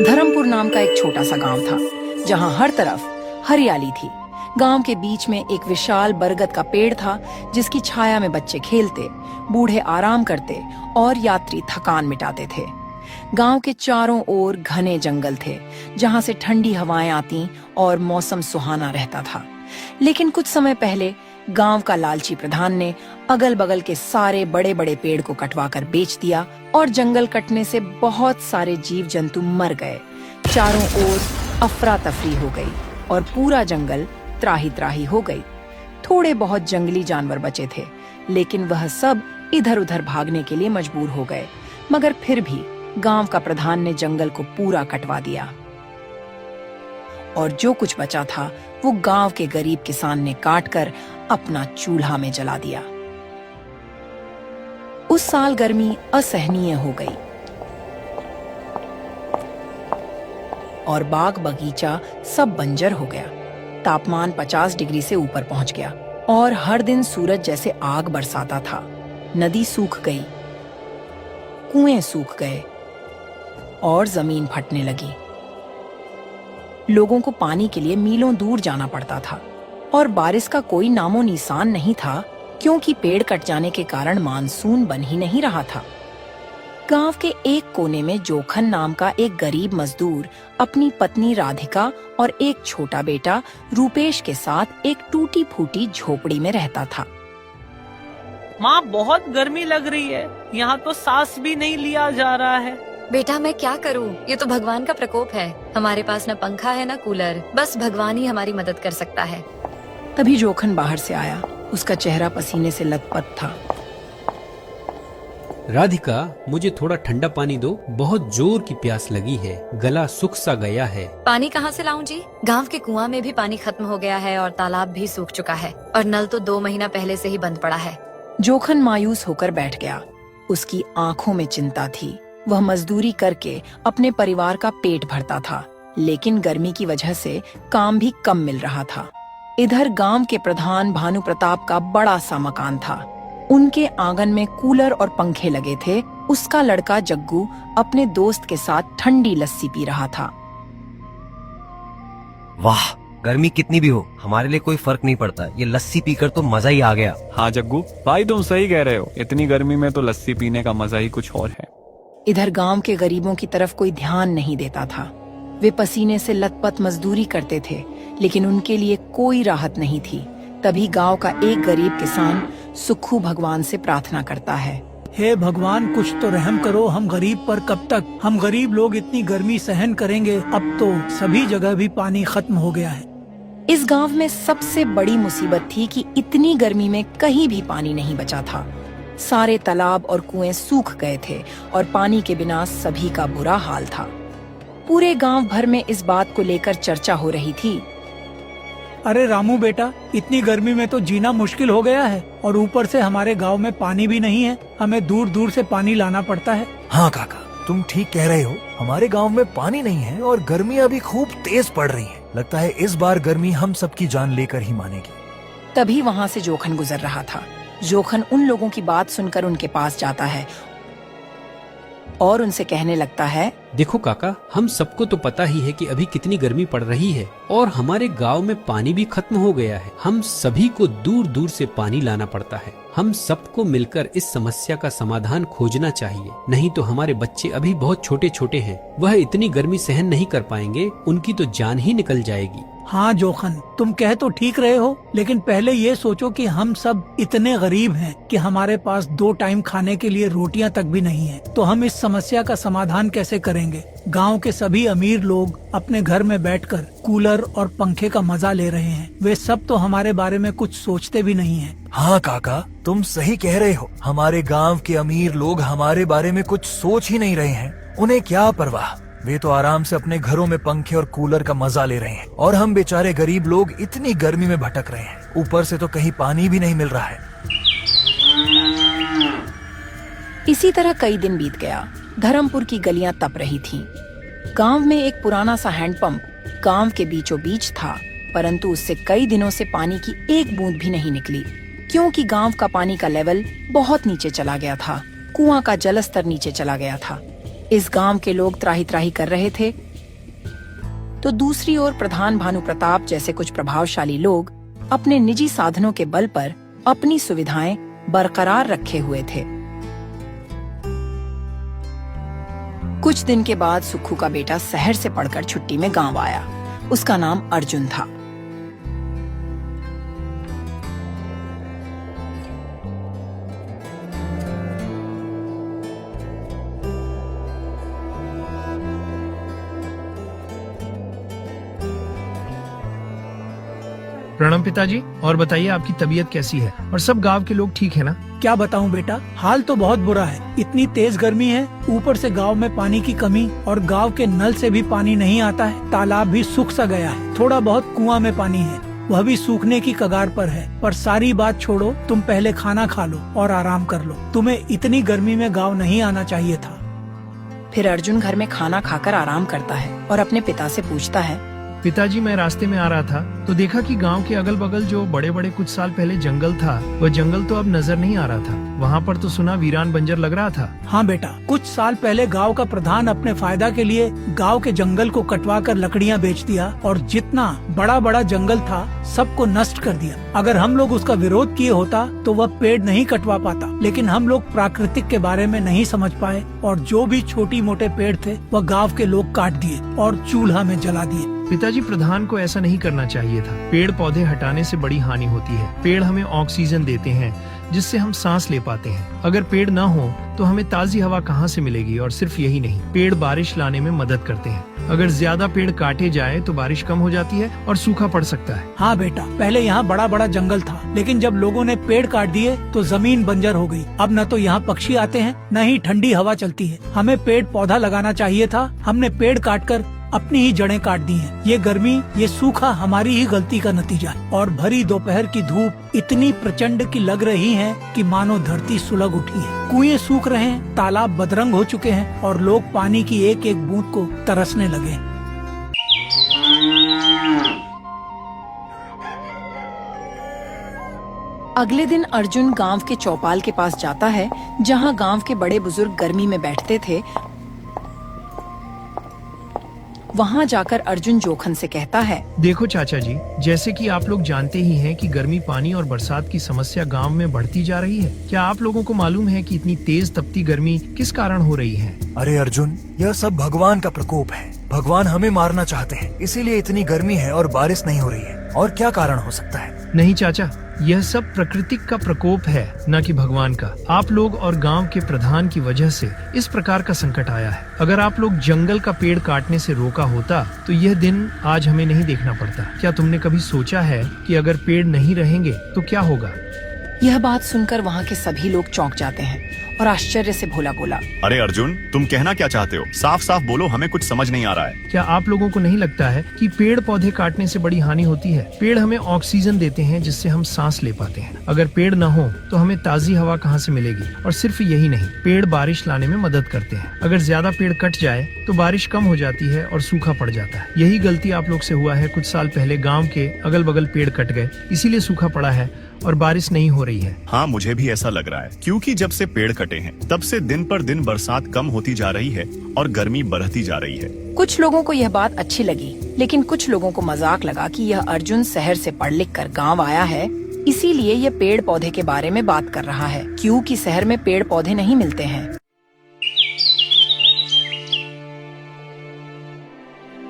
धर्मपुर नाम का एक छोटा सा गांव था जहां हर तरफ हरियाली थी। गांव के बीच में एक विशाल बरगद का पेड़ था जिसकी छाया में बच्चे खेलते, बूढ़े आराम करते और यात्री थकान मिटाते थे। गांव के चारों ओर घने जंगल थे जहां से ठंडी हवाएं आती और मौसम सुहाना रहता था। लेकिन कुछ समय पहले गांव का लालची प्रधान ने अगल बगल के सारे बड़े बड़े पेड़ को कटवा कर बेच दिया और जंगल कटने से बहुत सारे जीव जंतु मर गए। चारों ओर अफरा तफरी हो गई और पूरा जंगल त्राही त्राही हो गई। थोड़े बहुत जंगली जानवर बचे थे, लेकिन वह सब इधर उधर भागने के लिए मजबूर हो गए। मगर फिर भी गांव का प्रधान ने जंगल को पूरा कटवा दिया और जो कुछ बचा था वो गांव के गरीब किसान ने काटकर अपना चूल्हा में जला दिया। उस साल गर्मी असहनीय हो गई और बाग बगीचा सब बंजर हो गया। तापमान 50 डिग्री से ऊपर पहुंच गया और हर दिन सूरज जैसे आग बरसाता था। नदी सूख गई, कुएं सूख गए और जमीन फटने लगी। लोगों को पानी के लिए मीलों दूर जाना पड़ता था और बारिश का कोई नामो निशान नहीं था, क्योंकि पेड़ कट जाने के कारण मानसून बन ही नहीं रहा था। गांव के एक कोने में जोखन नाम का एक गरीब मजदूर अपनी पत्नी राधिका और एक छोटा बेटा रूपेश के साथ एक टूटी फूटी झोपड़ी में रहता था। माँ, बहुत गर्मी लग रही है, यहाँ तो सांस भी नहीं लिया जा रहा है। बेटा मैं क्या करूँ, ये तो भगवान का प्रकोप है। हमारे पास न पंखा है न कूलर, बस भगवान ही हमारी मदद कर सकता है। तभी जोखन बाहर से आया। उसका चेहरा पसीने से लथपथ था। राधिका, मुझे थोड़ा ठंडा पानी दो, बहुत जोर की प्यास लगी है, गला सूख सा गया है। पानी कहाँ से लाऊं जी? गांव के कुआं में भी पानी खत्म हो गया है और तालाब भी सूख चुका है और नल तो 2 महीना पहले से ही बंद पड़ा है। जोखन मायूस होकर बैठ गया। उसकी आंखों में चिंता थी। वह मजदूरी करके अपने परिवार का पेट भरता था, लेकिन गर्मी की वजह से काम भी कम मिल रहा था। इधर गांव के प्रधान भानु प्रताप का बड़ा सा मकान था। उनके आंगन में कूलर और पंखे लगे थे। उसका लड़का जग्गू अपने दोस्त के साथ ठंडी लस्सी पी रहा था। वाह, गर्मी कितनी भी हो हमारे लिए कोई फर्क नहीं पड़ता। ये लस्सी पीकर तो मजा ही आ गया। हाँ जग्गू भाई, तुम सही कह रहे हो। इतनी गर्मी में तो लस्सी पीने का मजा ही कुछ और है। इधर गांव के गरीबों की तरफ कोई ध्यान नहीं देता था। वे पसीने से लथपथ मजदूरी करते थे, लेकिन उनके लिए कोई राहत नहीं थी। तभी गांव का एक गरीब किसान सुक्खू भगवान से प्रार्थना करता है, हे भगवान, कुछ तो रहम करो। हम गरीब पर कब तक? हम गरीब लोग इतनी गर्मी सहन करेंगे? अब तो सभी जगह भी पानी खत्म हो गया है। इस गांव में सबसे बड़ी मुसीबत थी कि इतनी गर्मी में कहीं भी पानी नहीं बचा था। सारे तालाब और कुएं सूख गए थे और पानी के बिना सभी का बुरा हाल था। पूरे गांव भर में इस बात को लेकर चर्चा हो रही थी। अरे रामू बेटा, इतनी गर्मी में तो जीना मुश्किल हो गया है और ऊपर से हमारे गांव में पानी भी नहीं है। हमें दूर दूर से पानी लाना पड़ता है। हाँ काका, तुम ठीक कह रहे हो। हमारे गांव में पानी नहीं है और गर्मियाँ भी खूब तेज पड़ रही हैं। लगता है इस बार गर्मी हम सबकी जान लेकर ही मानेगी। तभी वहाँ से जोखन गुजर रहा था। जोखन उन लोगों की बात सुनकर उनके पास जाता है और उनसे कहने लगता है, देखो काका, हम सबको तो पता ही है कि अभी कितनी गर्मी पड़ रही है और हमारे गांव में पानी भी खत्म हो गया है। हम सभी को दूर दूर से पानी लाना पड़ता है। हम सबको मिलकर इस समस्या का समाधान खोजना चाहिए, नहीं तो हमारे बच्चे अभी बहुत छोटे छोटे हैं। वह इतनी गर्मी सहन नहीं कर पाएंगे, उनकी तो जान ही निकल जाएगी। हाँ जोखन, तुम कह तो ठीक रहे हो, लेकिन पहले ये सोचो कि हम सब इतने गरीब हैं कि हमारे पास 2 टाइम खाने के लिए रोटियां तक भी नहीं है। तो हम इस समस्या का समाधान कैसे करेंगे? गांव के सभी अमीर लोग अपने घर में बैठकर कूलर और पंखे का मजा ले रहे हैं। वे सब तो हमारे बारे में कुछ सोचते भी नहीं हैं। हाँ काका, तुम सही कह रहे हो। हमारे गांव के अमीर लोग हमारे बारे में कुछ सोच ही नहीं रहे हैं। उन्हें क्या परवाह, वे तो आराम से अपने घरों में पंखे और कूलर का मजा ले रहे हैं और हम बेचारे गरीब लोग इतनी गर्मी में भटक रहे हैं। ऊपर से तो कहीं पानी भी नहीं मिल रहा है। इसी तरह कई दिन बीत गया। धर्मपुर की गलियां तप रही थीं। गांव में एक पुराना सा हैंडपंप गांव के बीचों बीच था, परंतु उससे कई दिनों से पानी की एक बूंद भी नहीं निकली, क्योंकि गांव का पानी का लेवल बहुत नीचे चला गया था। कुआं का जलस्तर नीचे चला गया था। इस गांव के लोग त्राही त्राही कर रहे थे तो दूसरी ओर प्रधान भानु प्रताप जैसे कुछ प्रभावशाली लोग अपने निजी साधनों के बल पर अपनी सुविधाएं बरकरार रखे हुए थे। कुछ दिन के बाद सुक्खू का बेटा शहर से पढ़कर छुट्टी में गांव आया। उसका नाम अर्जुन था। प्रणाम पिताजी। और बताइए आपकी तबीयत कैसी है और सब गांव के लोग ठीक है ना? क्या बताऊं बेटा, हाल तो बहुत बुरा है। इतनी तेज गर्मी है, ऊपर से गांव में पानी की कमी और गांव के नल से भी पानी नहीं आता है। तालाब भी सूख सा गया है। थोड़ा बहुत कुआं में पानी है, वह भी सूखने की कगार पर है। पर सारी बात छोड़ो, तुम पहले खाना खा लो और आराम कर लो। तुम्हें इतनी गर्मी में गाँव नहीं आना चाहिए था। फिर अर्जुन घर में खाना खाकर आराम करता है और अपने पिता से पूछता है, पिताजी मैं रास्ते में आ रहा था तो देखा कि गांव के अगल बगल जो बड़े बड़े कुछ साल पहले जंगल था, वह जंगल तो अब नजर नहीं आ रहा था। वहाँ पर तो सुना वीरान बंजर लग रहा था। हाँ बेटा, कुछ साल पहले गांव का प्रधान अपने फायदा के लिए गांव के जंगल को कटवा कर लकड़ियाँ बेच दिया और जितना बड़ा बड़ा जंगल था सबको नष्ट कर दिया। अगर हम लोग उसका विरोध किए होता तो वह पेड़ नहीं कटवा पाता, लेकिन हम लोग प्राकृतिक के बारे में नहीं समझ पाए और जो भी छोटी मोटे पेड़ थे वह गाँव के लोग काट दिए और चूल्हा में जला दिए। पिताजी प्रधान को ऐसा नहीं करना चाहिए था। पेड़ पौधे हटाने से बड़ी हानि होती है। पेड़ हमें ऑक्सीजन देते हैं जिससे हम सांस ले पाते हैं। अगर पेड़ न हो तो हमें ताजी हवा कहाँ से मिलेगी? और सिर्फ यही नहीं, पेड़ बारिश लाने में मदद करते हैं। अगर ज्यादा पेड़ काटे जाए तो बारिश कम हो जाती है और सूखा पड़ सकता है। हाँ बेटा, पहले यहाँ बड़ा बड़ा जंगल था, लेकिन जब लोगों ने पेड़ काट दिए तो जमीन बंजर हो गई। अब न तो यहाँ पक्षी आते हैं न ही ठंडी हवा चलती है। हमें पेड़ पौधा लगाना चाहिए था। हमने पेड़ काटकर अपनी ही जड़ें काट दी हैं। ये गर्मी, ये सूखा हमारी ही गलती का नतीजा है। और भरी दोपहर की धूप इतनी प्रचंड की लग रही है कि मानो धरती सुलग उठी है। कुएं सूख रहे हैं, तालाब बदरंग हो चुके हैं और लोग पानी की एक एक बूंद को तरसने लगे। अगले दिन अर्जुन गांव के चौपाल के पास जाता है जहां गांव के बड़े बुजुर्ग गर्मी में बैठते थे। वहां जाकर अर्जुन जोखन से कहता है, देखो चाचा जी, जैसे कि आप लोग जानते ही हैं कि गर्मी, पानी और बरसात की समस्या गांव में बढ़ती जा रही है। क्या आप लोगों को मालूम है कि इतनी तेज तपती गर्मी किस कारण हो रही है? अरे अर्जुन, यह सब भगवान का प्रकोप है। भगवान हमें मारना चाहते हैं, इसीलिए इतनी गर्मी है और बारिश नहीं हो रही है। और क्या कारण हो सकता है? नहीं चाचा, यह सब प्रकृति का प्रकोप है, न कि भगवान का। आप लोग और गांव के प्रधान की वजह से इस प्रकार का संकट आया है। अगर आप लोग जंगल का पेड़ काटने से रोका होता तो यह दिन आज हमें नहीं देखना पड़ता। क्या तुमने कभी सोचा है कि अगर पेड़ नहीं रहेंगे तो क्या होगा? यह बात सुनकर वहाँ के सभी लोग चौंक जाते हैं और आश्चर्य से भोला बोला, अरे अर्जुन, तुम कहना क्या चाहते हो? साफ साफ बोलो, हमें कुछ समझ नहीं आ रहा है। क्या आप लोगों को नहीं लगता है कि पेड़ पौधे काटने से बड़ी हानि होती है? पेड़ हमें ऑक्सीजन देते हैं जिससे हम सांस ले पाते हैं। अगर पेड़ न हो तो हमें ताजी हवा कहाँ से मिलेगी? और सिर्फ यही नहीं, पेड़ बारिश लाने में मदद करते हैं। अगर ज्यादा पेड़ कट जाए तो बारिश कम हो जाती है और सूखा पड़ जाता है। यही गलती आप लोग से हुआ है। कुछ साल पहले गाँव के अगल बगल पेड़ कट गए, इसीलिए सूखा पड़ा है और बारिश नहीं हो रही है। हाँ, मुझे भी ऐसा लग रहा है, क्योंकि जब से पेड़ कटे हैं तब से दिन पर दिन बरसात कम होती जा रही है और गर्मी बढ़ती जा रही है। कुछ लोगों को यह बात अच्छी लगी, लेकिन कुछ लोगों को मजाक लगा कि यह अर्जुन शहर से पढ़ लिख कर गाँव आया है, इसीलिए यह पेड़ पौधे के बारे में बात कर रहा है, क्योंकि शहर में पेड़ पौधे नहीं मिलते हैं।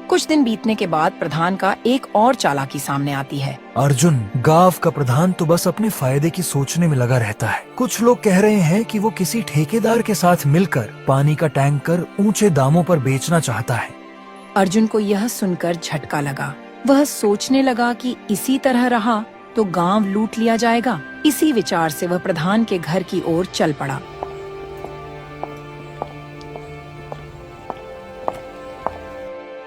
कुछ दिन बीतने के बाद प्रधान का एक और चालाकी सामने आती है। अर्जुन, गांव का प्रधान तो बस अपने फायदे की सोचने में लगा रहता है। कुछ लोग कह रहे हैं कि वो किसी ठेकेदार के साथ मिलकर पानी का टैंकर ऊंचे दामों पर बेचना चाहता है। अर्जुन को यह सुनकर झटका लगा। वह सोचने लगा कि इसी तरह रहा तो गांव लूट लिया जाएगा। इसी विचार से वह प्रधान के घर की ओर चल पड़ा।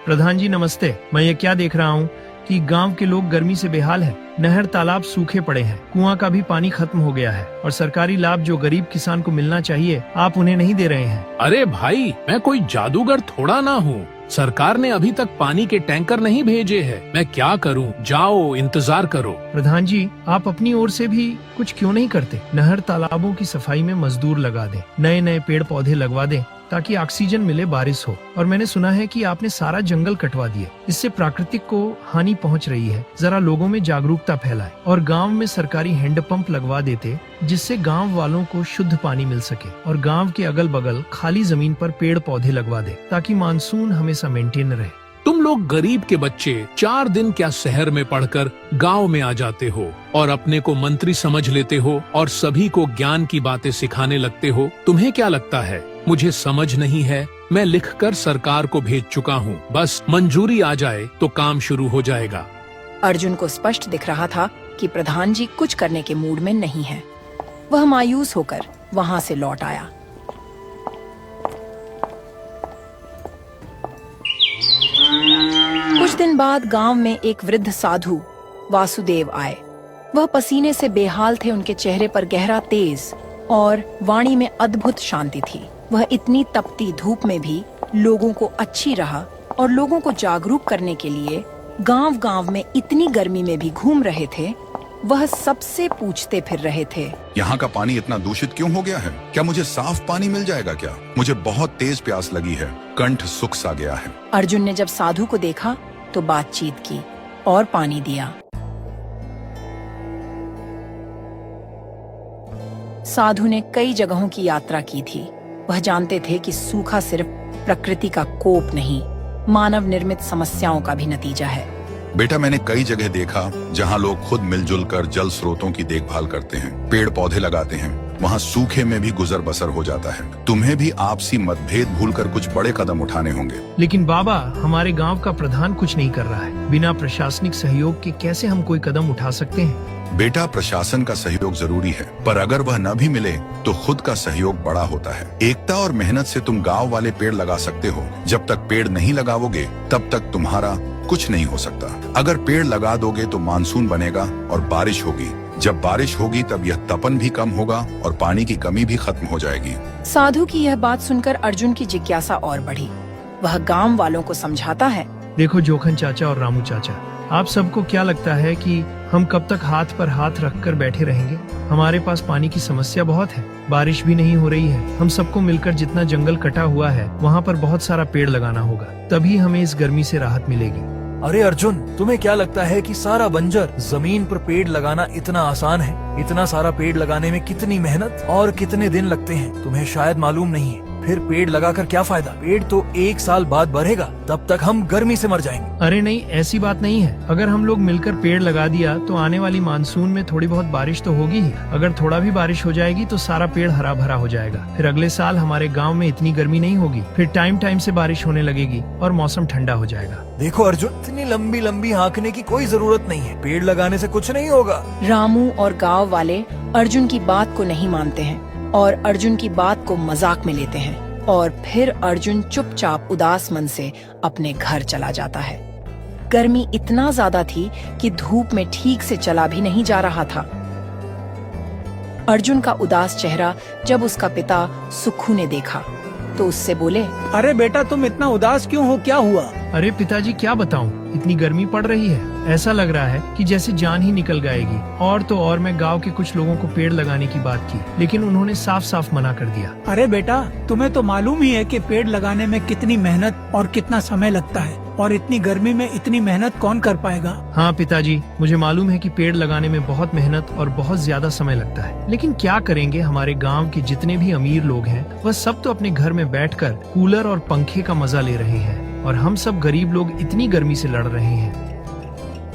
प्रधान जी नमस्ते। मैं ये क्या देख रहा हूँ कि गांव के लोग गर्मी से बेहाल हैं। नहर तालाब सूखे पड़े हैं, कुआं का भी पानी खत्म हो गया है और सरकारी लाभ जो गरीब किसान को मिलना चाहिए आप उन्हें नहीं दे रहे हैं। अरे भाई, मैं कोई जादूगर थोड़ा ना हूँ। सरकार ने अभी तक पानी के टैंकर नहीं भेजे हैं। मैं क्या करूँ? जाओ इंतजार करो। प्रधान जी, आप अपनी ओर से भी कुछ क्यों नहीं करते? नहर तालाबों की सफाई में मजदूर लगा दें, नए नए पेड़ पौधे लगवा दें ताकि ऑक्सीजन मिले, बारिश हो। और मैंने सुना है कि आपने सारा जंगल कटवा दिए, इससे प्राकृतिक को हानि पहुंच रही है। जरा लोगों में जागरूकता फैलाए और गांव में सरकारी हैंडपंप लगवा देते, जिससे गांव वालों को शुद्ध पानी मिल सके। और गांव के अगल बगल खाली जमीन पर पेड़ पौधे लगवा दे, ताकि मानसून हमेशा मेंटेन रहे। तुम लोग गरीब के बच्चे 4 दिन क्या शहर में पढ़कर गांव में आ जाते हो और अपने को मंत्री समझ लेते हो और सभी को ज्ञान की बातें सिखाने लगते हो। तुम्हें क्या लगता है मुझे समझ नहीं है? मैं लिखकर सरकार को भेज चुका हूँ, बस मंजूरी आ जाए तो काम शुरू हो जाएगा। अर्जुन को स्पष्ट दिख रहा था कि प्रधान जी कुछ करने के मूड में नहीं है। वह मायूस होकर वहाँ से लौट आया। कुछ दिन बाद गांव में एक वृद्ध साधु वासुदेव आए। वह पसीने से बेहाल थे, उनके चेहरे पर गहरा तेज और वाणी में अद्भुत शांति थी। वह इतनी तपती धूप में भी लोगों को अच्छी राह और लोगों को जागरूक करने के लिए गांव-गांव में इतनी गर्मी में भी घूम रहे थे। वह सबसे पूछते फिर रहे थे, यहाँ का पानी इतना दूषित क्यों हो गया है? क्या मुझे साफ पानी मिल जाएगा क्या? मुझे बहुत तेज प्यास लगी है, कंठ सूख सा गया है। अर्जुन ने जब साधु को देखा तो बातचीत की और पानी दिया। साधु ने कई जगहों की यात्रा की थी। वह जानते थे कि सूखा सिर्फ प्रकृति का कोप नहीं, मानव निर्मित समस्याओं का भी नतीजा है। बेटा, मैंने कई जगह देखा जहाँ लोग खुद मिलजुल कर जल स्रोतों की देखभाल करते हैं, पेड़ पौधे लगाते हैं। वहाँ सूखे में भी गुजर बसर हो जाता है। तुम्हें भी आपसी मतभेद भूलकर कुछ बड़े कदम उठाने होंगे। लेकिन बाबा, हमारे गांव का प्रधान कुछ नहीं कर रहा है। बिना प्रशासनिक सहयोग के कैसे हम कोई कदम उठा सकते हैं? बेटा, प्रशासन का सहयोग जरूरी है, पर अगर वह न भी मिले तो खुद का सहयोग बड़ा होता है। एकता और मेहनत से तुम गाँव वाले पेड़ लगा सकते हो। जब तक पेड़ नहीं लगाओगे तब तक तुम्हारा कुछ नहीं हो सकता। अगर पेड़ लगा दोगे तो मानसून बनेगा और बारिश होगी। जब बारिश होगी तब यह तपन भी कम होगा और पानी की कमी भी खत्म हो जाएगी। साधु की यह बात सुनकर अर्जुन की जिज्ञासा और बढ़ी। वह गांव वालों को समझाता है, देखो जोखन चाचा और रामू चाचा, आप सबको क्या लगता है कि हम कब तक हाथ पर हाथ रखकर बैठे रहेंगे? हमारे पास पानी की समस्या बहुत है, बारिश भी नहीं हो रही है। हम सबको मिलकर जितना जंगल कटा हुआ है वहाँ पर बहुत सारा पेड़ लगाना होगा, तभी हमें इस गर्मी से राहत मिलेगी। अरे अर्जुन, तुम्हें क्या लगता है कि सारा बंजर जमीन पर पेड़ लगाना इतना आसान है? इतना सारा पेड़ लगाने में कितनी मेहनत और कितने दिन लगते हैं तुम्हें शायद मालूम नहीं है। फिर पेड़ लगाकर क्या फायदा? पेड़ तो 1 साल बाद बढ़ेगा, तब तक हम गर्मी से मर जाएंगे। अरे नहीं, ऐसी बात नहीं है। अगर हम लोग मिलकर पेड़ लगा दिया तो आने वाली मानसून में थोड़ी बहुत बारिश तो होगी ही। अगर थोड़ा भी बारिश हो जाएगी तो सारा पेड़ हरा भरा हो जाएगा। फिर अगले साल हमारे गांव में इतनी गर्मी नहीं होगी। फिर टाइम टाइम से बारिश होने लगेगी और मौसम ठंडा हो जाएगा। देखो अर्जुन, इतनी लंबी लंबी हाँकने की कोई जरूरत नहीं है। पेड़ लगाने से कुछ नहीं होगा। रामू और गांव वाले अर्जुन की बात को नहीं मानते हैं और अर्जुन की बात को मजाक में लेते हैं। और फिर अर्जुन चुपचाप उदास मन से अपने घर चला जाता है। गर्मी इतना ज्यादा थी कि धूप में ठीक से चला भी नहीं जा रहा था। अर्जुन का उदास चेहरा जब उसका पिता सुखू ने देखा तो उससे बोले, अरे बेटा, तुम इतना उदास क्यों हो? क्या हुआ? अरे पिताजी, क्या बताऊं, इतनी गर्मी पड़ रही है, ऐसा लग रहा है कि जैसे जान ही निकल जाएगी। और तो और मैं गांव के कुछ लोगों को पेड़ लगाने की बात की, लेकिन उन्होंने साफ साफ मना कर दिया। अरे बेटा, तुम्हें तो मालूम ही है कि पेड़ लगाने में कितनी मेहनत और कितना समय लगता है, और इतनी गर्मी में इतनी मेहनत कौन कर पाएगा? हाँ पिताजी, मुझे मालूम है कि पेड़ लगाने में बहुत मेहनत और बहुत ज्यादा समय लगता है, लेकिन क्या करेंगे, हमारे गांव के जितने भी अमीर लोग हैं वह सब तो अपने घर में बैठकर कूलर और पंखे का मजा ले रहे हैं, और हम सब गरीब लोग इतनी गर्मी से लड़ रहे हैं।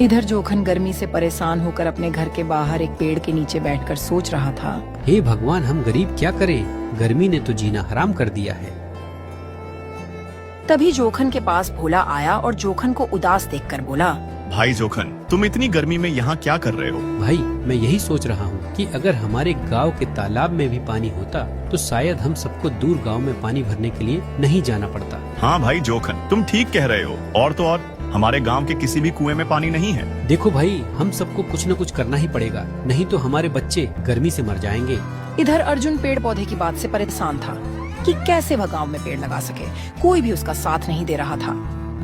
इधर जोखन गर्मी से परेशान होकर अपने घर के बाहर एक पेड़ के नीचे बैठकर सोच रहा था, हे भगवान, हम गरीब क्या करें? गर्मी ने तो जीना हराम कर दिया है। तभी जोखन के पास भोला आया और जोखन को उदास देखकर बोला, भाई जोखन, तुम इतनी गर्मी में यहाँ क्या कर रहे हो? भाई, मैं यही सोच रहा हूँ कि अगर हमारे गांव के तालाब में भी पानी होता तो शायद हम सबको दूर गांव में पानी भरने के लिए नहीं जाना पड़ता। हाँ भाई जोखन, तुम ठीक कह रहे हो। और तो और हमारे गांव के किसी भी कुएं में पानी नहीं है। देखो भाई, हम सबको कुछ न कुछ करना ही पड़ेगा, नहीं तो हमारे बच्चे गर्मी से मर जाएंगे। इधर अर्जुन पेड़ पौधे की बात से परेशान था कि कैसे वह गांव में पेड़ लगा सके। कोई भी उसका साथ नहीं दे रहा था।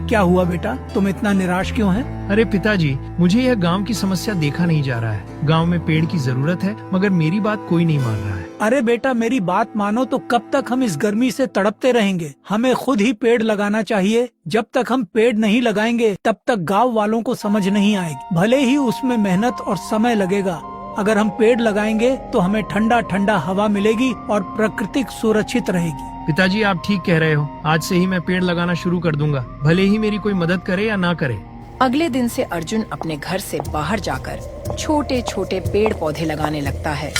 क्या हुआ बेटा, तुम इतना निराश क्यों हैं? अरे पिताजी, मुझे यह गांव की समस्या देखा नहीं जा रहा है। गांव में पेड़ की जरूरत है, मगर मेरी बात कोई नहीं मान रहा है। अरे बेटा, मेरी बात मानो तो कब तक हम इस गर्मी से तड़पते रहेंगे? हमें खुद ही पेड़ लगाना चाहिए। जब तक हम पेड़ नहीं लगाएंगे तब तक गाँव वालों को समझ नहीं आएगी। भले ही उसमें मेहनत और समय लगेगा। अगर हम पेड़ लगाएंगे तो हमें ठंडा ठंडा हवा मिलेगी और प्रकृति सुरक्षित रहेगी। पिताजी, आप ठीक कह रहे हो। आज से ही मैं पेड़ लगाना शुरू कर दूंगा, भले ही मेरी कोई मदद करे या ना करे। अगले दिन से अर्जुन अपने घर से बाहर जाकर छोटे छोटे पेड़ पौधे लगाने लगता है।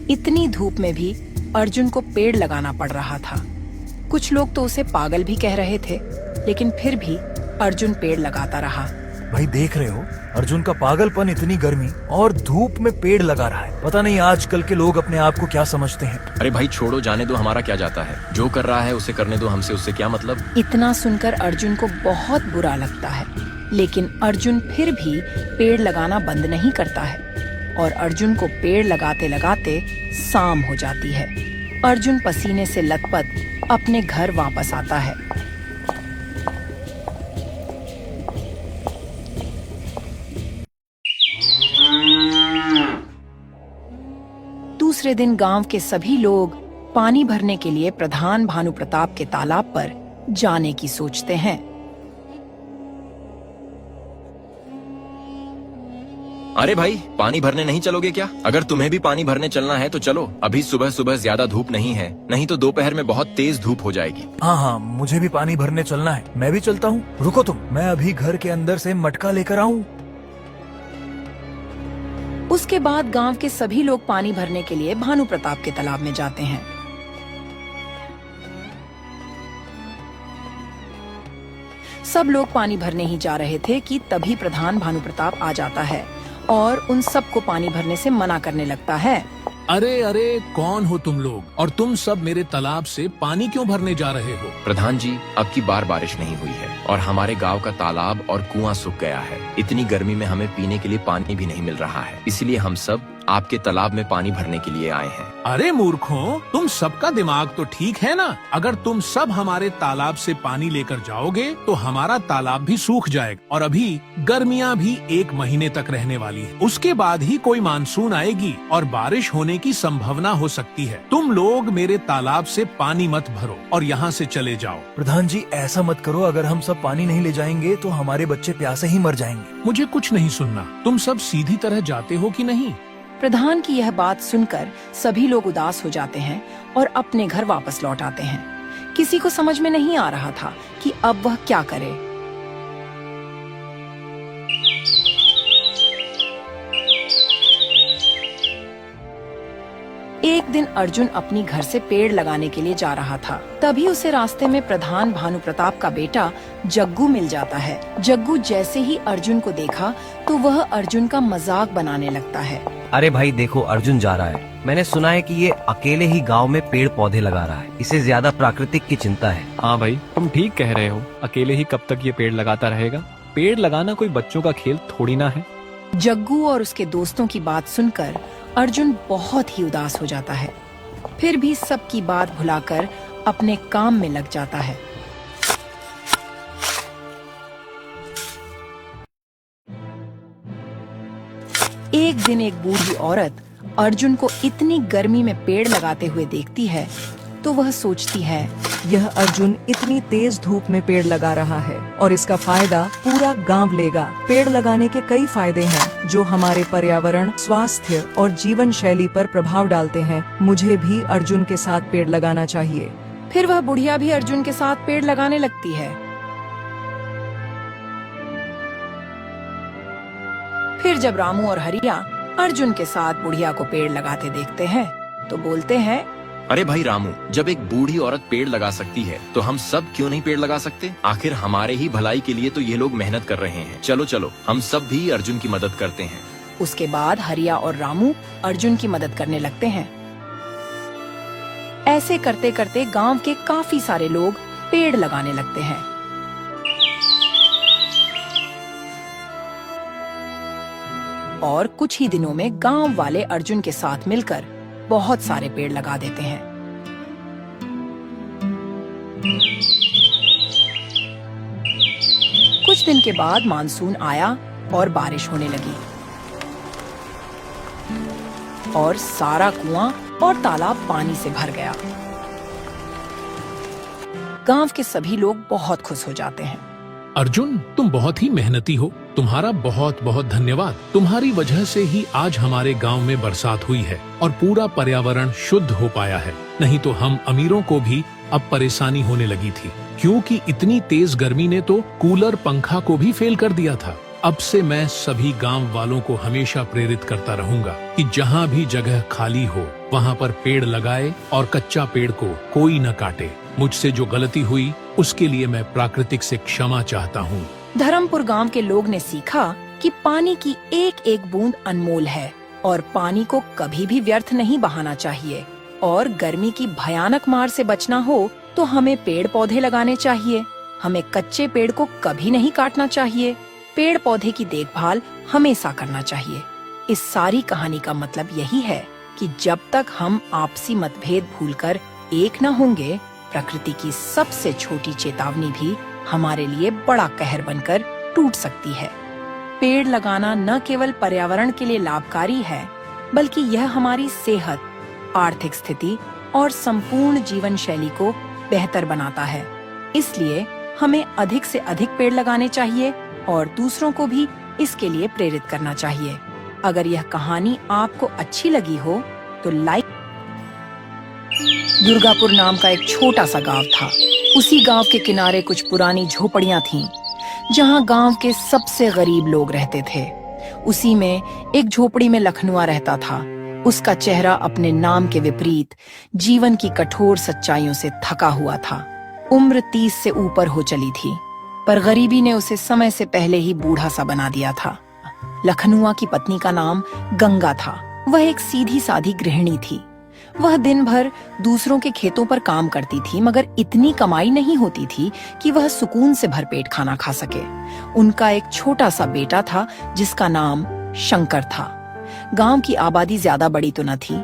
इतनी धूप में भी अर्जुन को पेड़ लगाना पड़ रहा था। कुछ लोग तो उसे पागल भी कह रहे थे, लेकिन फिर भी अर्जुन पेड़ लगाता रहा। भाई देख रहे हो, अर्जुन का पागलपन, इतनी गर्मी और धूप में पेड़ लगा रहा है। पता नहीं आजकल के लोग अपने आप को क्या समझते हैं। अरे भाई छोड़ो, जाने दो, हमारा क्या जाता है। जो कर रहा है उसे करने दो, हमसे उससे क्या मतलब। इतना सुनकर अर्जुन को बहुत बुरा लगता है, लेकिन अर्जुन फिर भी पेड़ लगाना बंद नहीं करता है और अर्जुन को पेड़ लगाते लगाते शाम हो जाती है। अर्जुन पसीने से लथपथ अपने घर वापस आता है। दूसरे दिन गांव के सभी लोग पानी भरने के लिए प्रधान भानु प्रताप के तालाब पर जाने की सोचते हैं। अरे भाई, पानी भरने नहीं चलोगे क्या? अगर तुम्हें भी पानी भरने चलना है तो चलो। अभी सुबह सुबह ज्यादा धूप नहीं है, नहीं तो दोपहर में बहुत तेज धूप हो जाएगी। हाँ, मुझे भी पानी भरने चलना है। मैं भी चलता हूँ। रुको तुम, मैं अभी घर के अंदर से मटका लेकर आऊँ। उसके बाद गांव के सभी लोग पानी भरने के लिए भानु प्रताप के तालाब में जाते हैं। सब लोग पानी भरने ही जा रहे थे कि तभी प्रधान भानु प्रताप आ जाता है और उन सबको पानी भरने से मना करने लगता है। अरे अरे, कौन हो तुम लोग, और तुम सब मेरे तालाब से पानी क्यों भरने जा रहे हो? प्रधान जी, अब की बार बारिश नहीं हुई है और हमारे गांव का तालाब और कुआं सूख गया है। इतनी गर्मी में हमें पीने के लिए पानी भी नहीं मिल रहा है, इसलिए हम सब आपके तालाब में पानी भरने के लिए आए हैं। अरे मूर्खों, तुम सबका दिमाग तो ठीक है ना? अगर तुम सब हमारे तालाब से पानी लेकर जाओगे तो हमारा तालाब भी सूख जाएगा और अभी गर्मियाँ भी 1 महीने तक रहने वाली है। उसके बाद ही कोई मानसून आएगी और बारिश होने की संभावना हो सकती है। तुम लोग मेरे तालाब से पानी मत भरो और यहाँ से चले जाओ। प्रधान जी, ऐसा मत करो। अगर हम सब पानी नहीं ले जाएंगे तो हमारे बच्चे प्यासे ही मर जाएंगे। मुझे कुछ नहीं सुनना। तुम सब सीधी तरह जाते हो कि नहीं? प्रधान की यह बात सुनकर सभी लोग उदास हो जाते हैं और अपने घर वापस लौट आते हैं। किसी को समझ में नहीं आ रहा था कि अब वह क्या करे। एक दिन अर्जुन अपनी घर से पेड़ लगाने के लिए जा रहा था। तभी उसे रास्ते में प्रधान भानु प्रताप का बेटा जग्गू मिल जाता है। जग्गू जैसे ही अर्जुन को देखा तो वह अर्जुन का मजाक बनाने लगता है। अरे भाई देखो, अर्जुन जा रहा है। मैंने सुना है कि ये अकेले ही गांव में पेड़ पौधे लगा रहा है। इसे ज्यादा प्राकृतिक की चिंता है। हाँ भाई, तुम ठीक कह रहे हो। अकेले ही कब तक ये पेड़ लगाता रहेगा? पेड़ लगाना कोई बच्चों का खेल थोड़ी ना है। जग्गू और उसके दोस्तों की बात सुनकर अर्जुन बहुत ही उदास हो जाता है। फिर भी सबकी बात भुलाकर अपने काम में लग जाता है। एक दिन एक बूढ़ी औरत अर्जुन को इतनी गर्मी में पेड़ लगाते हुए देखती है तो वह सोचती है, यह अर्जुन इतनी तेज धूप में पेड़ लगा रहा है और इसका फायदा पूरा गांव लेगा। पेड़ लगाने के कई फायदे हैं जो हमारे पर्यावरण, स्वास्थ्य और जीवन शैली पर प्रभाव डालते हैं। मुझे भी अर्जुन के साथ पेड़ लगाना चाहिए। फिर वह बुढ़िया भी अर्जुन के साथ पेड़ लगाने लगती है। फिर जब रामू और हरिया अर्जुन के साथ बुढ़िया को पेड़ लगाते देखते हैं तो बोलते हैं, अरे भाई रामू, जब एक बूढ़ी औरत पेड़ लगा सकती है तो हम सब क्यों नहीं पेड़ लगा सकते? आखिर हमारे ही भलाई के लिए तो ये लोग मेहनत कर रहे हैं। चलो चलो, हम सब भी अर्जुन की मदद करते हैं। उसके बाद हरिया और रामू अर्जुन की मदद करने लगते हैं। ऐसे करते करते गांव के काफी सारे लोग पेड़ लगाने लगते हैं। और कुछ ही दिनों में गांव वाले अर्जुन के साथ मिलकर बहुत सारे पेड़ लगा देते हैं। कुछ दिन के बाद मानसून आया और बारिश होने लगी और सारा कुआं और तालाब पानी से भर गया। गांव के सभी लोग बहुत खुश हो जाते हैं। अर्जुन, तुम बहुत ही मेहनती हो। तुम्हारा बहुत बहुत धन्यवाद। तुम्हारी वजह से ही आज हमारे गांव में बरसात हुई है और पूरा पर्यावरण शुद्ध हो पाया है। नहीं तो हम अमीरों को भी अब परेशानी होने लगी थी, क्योंकि इतनी तेज गर्मी ने तो कूलर पंखा को भी फेल कर दिया था। अब से मैं सभी गांव वालों को हमेशा प्रेरित करता रहूंगा कि जहां भी जगह खाली हो वहां पर पेड़ लगाए और कच्चा पेड़ को कोई न काटे। मुझसे जो गलती हुई उसके लिए मैं प्राकृतिक से क्षमा चाहता हूँ। धर्मपुर गांव के लोग ने सीखा कि पानी की एक एक बूंद अनमोल है और पानी को कभी भी व्यर्थ नहीं बहाना चाहिए। और गर्मी की भयानक मार से बचना हो तो हमें पेड़ पौधे लगाने चाहिए। हमें कच्चे पेड़ को कभी नहीं काटना चाहिए। पेड़ पौधे की देखभाल हमेशा करना चाहिए। इस सारी कहानी का मतलब यही है कि जब तक हम आपसी मतभेद भूलकर एक न होंगे, प्रकृति की सबसे छोटी चेतावनी भी हमारे लिए बड़ा कहर बनकर टूट सकती है। पेड़ लगाना न केवल पर्यावरण के लिए लाभकारी है, बल्कि यह हमारी सेहत, आर्थिक स्थिति और संपूर्ण जीवन शैली को बेहतर बनाता है। इसलिए हमें अधिक से अधिक पेड़ लगाने चाहिए और दूसरों को भी इसके लिए प्रेरित करना चाहिए। अगर यह कहानी आपको अच्छी लगी हो तो लाइक। दुर्गापुर नाम का एक छोटा सा गांव था। उसी गांव के किनारे कुछ पुरानी झोपड़ियां थीं, जहां गांव के सबसे गरीब लोग रहते थे। उसी में एक झोपड़ी में लखनुआ रहता था। उसका चेहरा अपने नाम के विपरीत जीवन की कठोर सच्चाइयों से थका हुआ था। उम्र 30 से ऊपर हो चली थी, पर गरीबी ने उसे समय से पहले ही बूढ़ा सा बना दिया था। लखनुआ की पत्नी का नाम गंगा था। वह एक सीधी साधी गृहिणी थी। वह दिन भर दूसरों के खेतों पर काम करती थी, मगर इतनी कमाई नहीं होती थी कि वह सुकून से भरपेट खाना खा सके। उनका एक छोटा सा बेटा था जिसका नाम शंकर था। गांव की आबादी ज्यादा बड़ी तो न थी,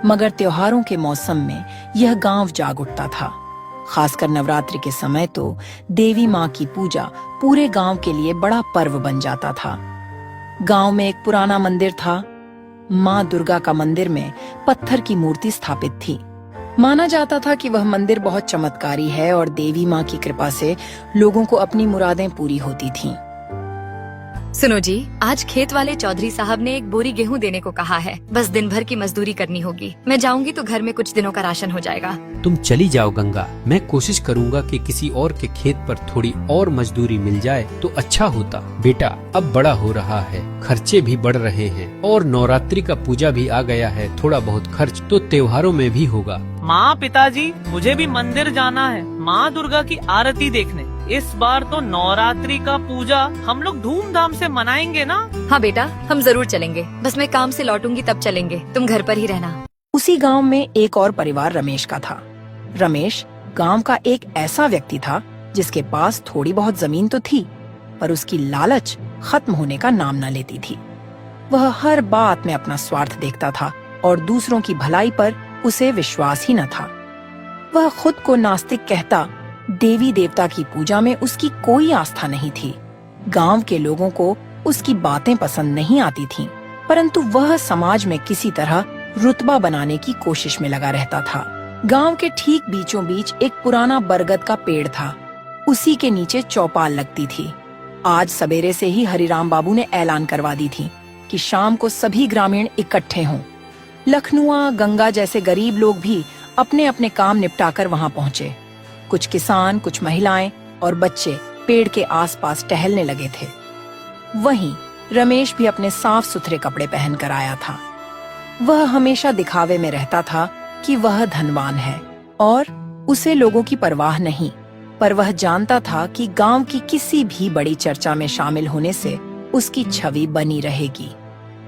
मगर त्योहारों के मौसम में यह गांव जाग उठता था। खासकर नवरात्रि के समय तो देवी माँ की पूजा पूरे गांव के लिए बड़ा पर्व बन जाता था। गांव में एक पुराना मंदिर था। माँ दुर्गा का मंदिर में पत्थर की मूर्ति स्थापित थी। माना जाता था कि वह मंदिर बहुत चमत्कारी है और देवी माँ की कृपा से लोगों को अपनी मुरादें पूरी होती थीं। सुनो जी, आज खेत वाले चौधरी साहब ने एक बोरी गेहूं देने को कहा है। बस दिन भर की मजदूरी करनी होगी। मैं जाऊंगी तो घर में कुछ दिनों का राशन हो जाएगा। तुम चली जाओ गंगा, मैं कोशिश करूंगा कि किसी और के खेत पर थोड़ी और मजदूरी मिल जाए तो अच्छा होता। बेटा अब बड़ा हो रहा है, खर्चे भी बढ़ रहे हैं और नवरात्रि का पूजा भी आ गया है। थोड़ा बहुत खर्च तो त्योहारों में भी होगा। माँ, पिताजी, मुझे भी मंदिर जाना है माँ दुर्गा की आरती देखने। इस बार तो नवरात्रि का पूजा हम लोग धूमधाम से मनाएंगे ना? हाँ बेटा, हम जरूर चलेंगे। बस मैं काम से लौटूंगी तब चलेंगे। तुम घर पर ही रहना। उसी गांव में एक और परिवार रमेश का था। रमेश गांव का एक ऐसा व्यक्ति था जिसके पास थोड़ी बहुत जमीन तो थी, पर उसकी लालच खत्म होने का नाम न लेती थी। वह हर बात में अपना स्वार्थ देखता था और दूसरों की भलाई पर उसे विश्वास ही न था। वह खुद को नास्तिक कहता। देवी देवता की पूजा में उसकी कोई आस्था नहीं थी। गांव के लोगों को उसकी बातें पसंद नहीं आती थीं, परंतु वह समाज में किसी तरह रुतबा बनाने की कोशिश में लगा रहता था। गांव के ठीक बीचों बीच एक पुराना बरगद का पेड़ था। उसी के नीचे चौपाल लगती थी। आज सवेरे से ही हरिराम बाबू ने ऐलान करवा दी थी कि शाम को सभी ग्रामीण इकट्ठे हों। लखनुआ, गंगा जैसे गरीब लोग भी अपने अपने काम निपटाकर वहां पहुंचे। कुछ किसान, कुछ महिलाएं और बच्चे पेड़ के आसपास टहलने लगे थे। वहीं रमेश भी अपने साफ सुथरे कपड़े पहनकर आया था। वह हमेशा दिखावे में रहता था कि वह धनवान है और उसे लोगों की परवाह नहीं, पर वह जानता था कि गांव की किसी भी बड़ी चर्चा में शामिल होने से उसकी छवि बनी रहेगी।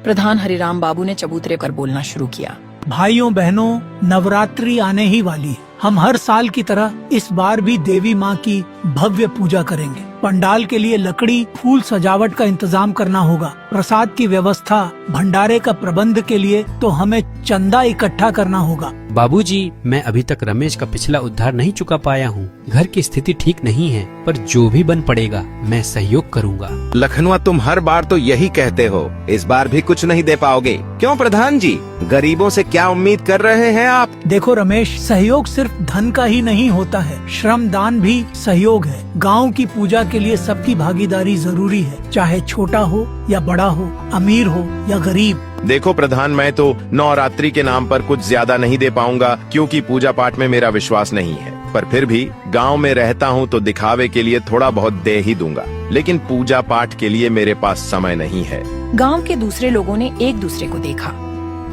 प्रधान हरिराम बाबू ने चबूतरे कर बोलना शुरू किया। भाइयों बहनों, नवरात्रि आने ही वाली है। हम हर साल की तरह इस बार भी देवी माँ की भव्य पूजा करेंगे। पंडाल के लिए लकड़ी, फूल, सजावट का इंतजाम करना होगा। प्रसाद की व्यवस्था, भंडारे का प्रबंध के लिए तो हमें चंदा इकट्ठा करना होगा। बाबूजी, मैं अभी तक रमेश का पिछला उद्धार नहीं चुका पाया हूँ। घर की स्थिति ठीक नहीं है, पर जो भी बन पड़ेगा मैं सहयोग करूँगा। लखनुआ, तुम हर बार तो यही कहते हो, इस बार भी कुछ नहीं दे पाओगे। क्यों प्रधान जी, गरीबों से क्या उम्मीद कर रहे हैं आप? देखो रमेश, सहयोग सिर्फ धन का ही नहीं होता है, श्रम दान भी सहयोग है। गांव की पूजा के लिए सबकी भागीदारी जरूरी है, चाहे छोटा हो या बड़ा हो, अमीर हो या गरीब। देखो प्रधान, मैं तो नवरात्रि के नाम पर कुछ ज्यादा नहीं दे पाऊंगा, क्योंकि पूजा पाठ में मेरा विश्वास नहीं है। पर फिर भी गांव में रहता हूं तो दिखावे के लिए थोड़ा बहुत दे ही दूंगा, लेकिन पूजा पाठ के लिए मेरे पास समय नहीं है। गांव के दूसरे लोगों ने एक दूसरे को देखा,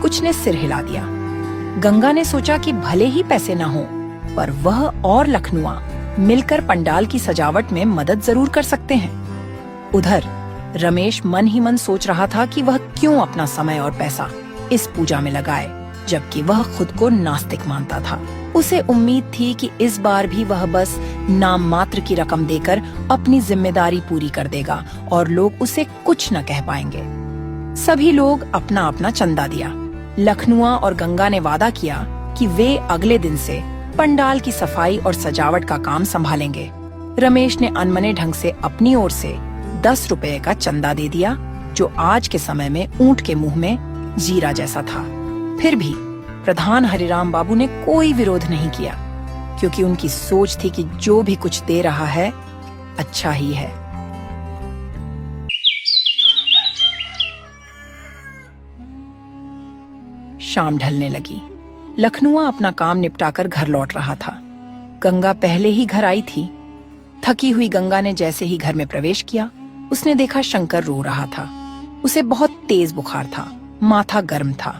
कुछ ने सिर हिला दिया। गंगा ने सोचा कि भले ही पैसे न हो, पर वह और लखनुआ मिलकर पंडाल की सजावट में मदद जरूर कर सकते हैं। उधर रमेश मन ही मन सोच रहा था कि वह क्यों अपना समय और पैसा इस पूजा में लगाए, जबकि वह खुद को नास्तिक मानता था। उसे उम्मीद थी कि इस बार भी वह बस नाम मात्र की रकम देकर अपनी जिम्मेदारी पूरी कर देगा और लोग उसे कुछ न कह पाएंगे। सभी लोग अपना अपना चंदा दिया। लखनुआ और गंगा ने वादा किया कि वे अगले दिन से पंडाल की सफाई और सजावट का काम संभालेंगे। रमेश ने अनमने ढंग से अपनी ओर से 10 रुपए का चंदा दे दिया, जो आज के समय में ऊंट के मुंह में जीरा जैसा था। फिर भी प्रधान हरिराम बाबू ने कोई विरोध नहीं किया, क्योंकि उनकी सोच थी कि जो भी कुछ दे रहा है अच्छा ही है। शाम ढलने लगी। लखनुआ अपना काम निपटाकर घर लौट रहा था। गंगा पहले ही घर आई थी। थकी हुई गंगा ने जैसे ही घर में प्रवेश किया, उसने देखा शंकर रो रहा था। उसे बहुत तेज बुखार था, माथा गर्म था।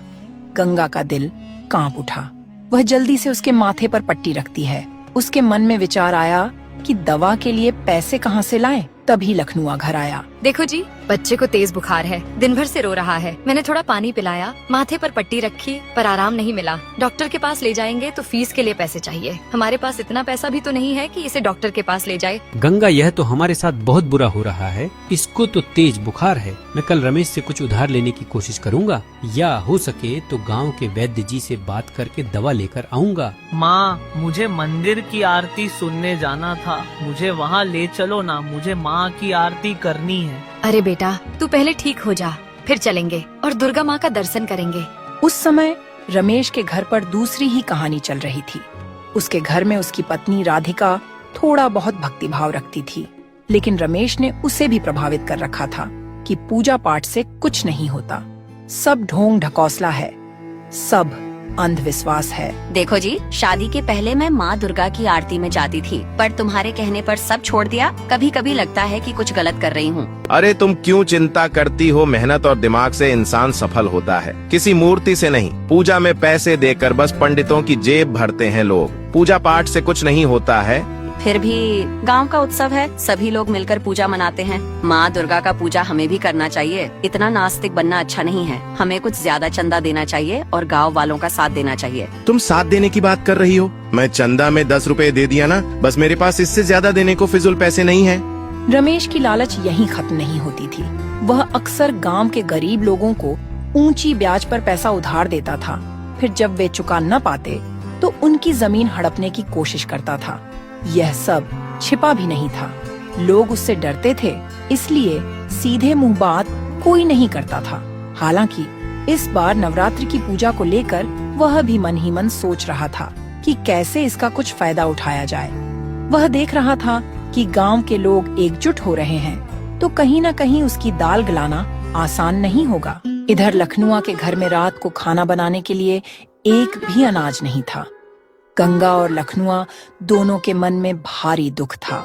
गंगा का दिल कांप उठा। वह जल्दी से उसके माथे पर पट्टी रखती है। उसके मन में विचार आया कि दवा के लिए पैसे कहाँ से लाएं? तभी लखनुआ घर आया। देखो जी, बच्चे को तेज बुखार है, दिन भर से रो रहा है। मैंने थोड़ा पानी पिलाया, माथे पर पट्टी रखी, पर आराम नहीं मिला। डॉक्टर के पास ले जाएंगे तो फीस के लिए पैसे चाहिए। हमारे पास इतना पैसा भी तो नहीं है कि इसे डॉक्टर के पास ले जाए। गंगा, यह तो हमारे साथ बहुत बुरा हो रहा है। इसको तो तेज बुखार है। मैं कल रमेश से कुछ उधार लेने की कोशिश करूँगा, या हो सके तो गाँव के वैद्य जी से बात करके दवा लेकर आऊँगा। माँ, मुझे मंदिर की आरती सुनने जाना था, मुझे वहाँ ले चलो ना। मुझे माँ की आरती करनी है। अरे बेटा, तू पहले ठीक हो जा, फिर चलेंगे और दुर्गा माँ का दर्शन करेंगे। उस समय रमेश के घर पर दूसरी ही कहानी चल रही थी। उसके घर में उसकी पत्नी राधिका थोड़ा बहुत भक्तिभाव रखती थी, लेकिन रमेश ने उसे भी प्रभावित कर रखा था कि पूजा पाठ से कुछ नहीं होता, सब ढोंग ढकौसला है, सब अंधविश्वास है। देखो जी, शादी के पहले मैं माँ दुर्गा की आरती में जाती थी, पर तुम्हारे कहने पर सब छोड़ दिया। कभी कभी लगता है कि कुछ गलत कर रही हूँ। अरे तुम क्यों चिंता करती हो? मेहनत और दिमाग से इंसान सफल होता है, किसी मूर्ति से नहीं। पूजा में पैसे देकर बस पंडितों की जेब भरते हैं लोग। पूजा पाठ से कुछ नहीं होता है। फिर भी गांव का उत्सव है, सभी लोग मिलकर पूजा मनाते हैं। माँ दुर्गा का पूजा हमें भी करना चाहिए। इतना नास्तिक बनना अच्छा नहीं है। हमें कुछ ज्यादा चंदा देना चाहिए और गांव वालों का साथ देना चाहिए। तुम साथ देने की बात कर रही हो? मैं चंदा में 10 रुपए दे दिया ना, बस मेरे पास इससे ज्यादा देने को फिजूल पैसे नहीं है। रमेश की लालच यहीं खत्म नहीं होती थी। वह अक्सर गांव के गरीब लोगों को ऊंची ब्याज पर पैसा उधार देता था। फिर जब वे चुका न पाते तो उनकी जमीन हड़पने की कोशिश करता था। यह सब छिपा भी नहीं था। लोग उससे डरते थे, इसलिए सीधे मुंह बात कोई नहीं करता था। हालांकि इस बार नवरात्रि की पूजा को लेकर वह भी मन ही मन सोच रहा था कि कैसे इसका कुछ फायदा उठाया जाए। वह देख रहा था कि गांव के लोग एकजुट हो रहे हैं, तो कहीं न कहीं उसकी दाल गलाना आसान नहीं होगा। इधर लखनुआ के घर में रात को खाना बनाने के लिए एक भी अनाज नहीं था। गंगा और लखनुआ दोनों के मन में भारी दुख था।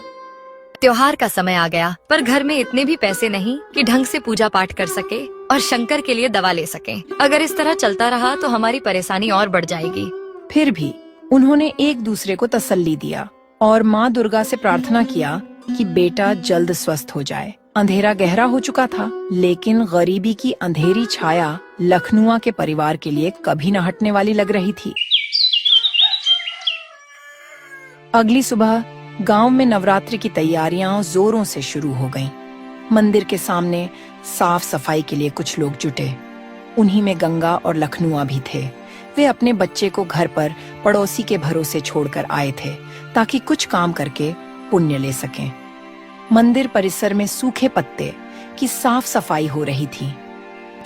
त्योहार का समय आ गया, पर घर में इतने भी पैसे नहीं कि ढंग से पूजा पाठ कर सके और शंकर के लिए दवा ले सके। अगर इस तरह चलता रहा तो हमारी परेशानी और बढ़ जाएगी। फिर भी उन्होंने एक दूसरे को तसल्ली दिया और माँ दुर्गा से प्रार्थना किया कि बेटा जल्द स्वस्थ हो जाए। अंधेरा गहरा हो चुका था, लेकिन गरीबी की अंधेरी छाया लखनुआ के परिवार के लिए कभी न हटने वाली लग रही थी। अगली सुबह गांव में नवरात्रि की तैयारियां जोरों से शुरू हो गईं। मंदिर के सामने साफ सफाई के लिए कुछ लोग जुटे। उन्हीं में गंगा और लखनुआ भी थे। वे अपने बच्चे को घर पर पड़ोसी के भरोसे छोड़कर आए थे ताकि कुछ काम करके पुण्य ले सकें। मंदिर परिसर में सूखे पत्ते की साफ सफाई हो रही थी।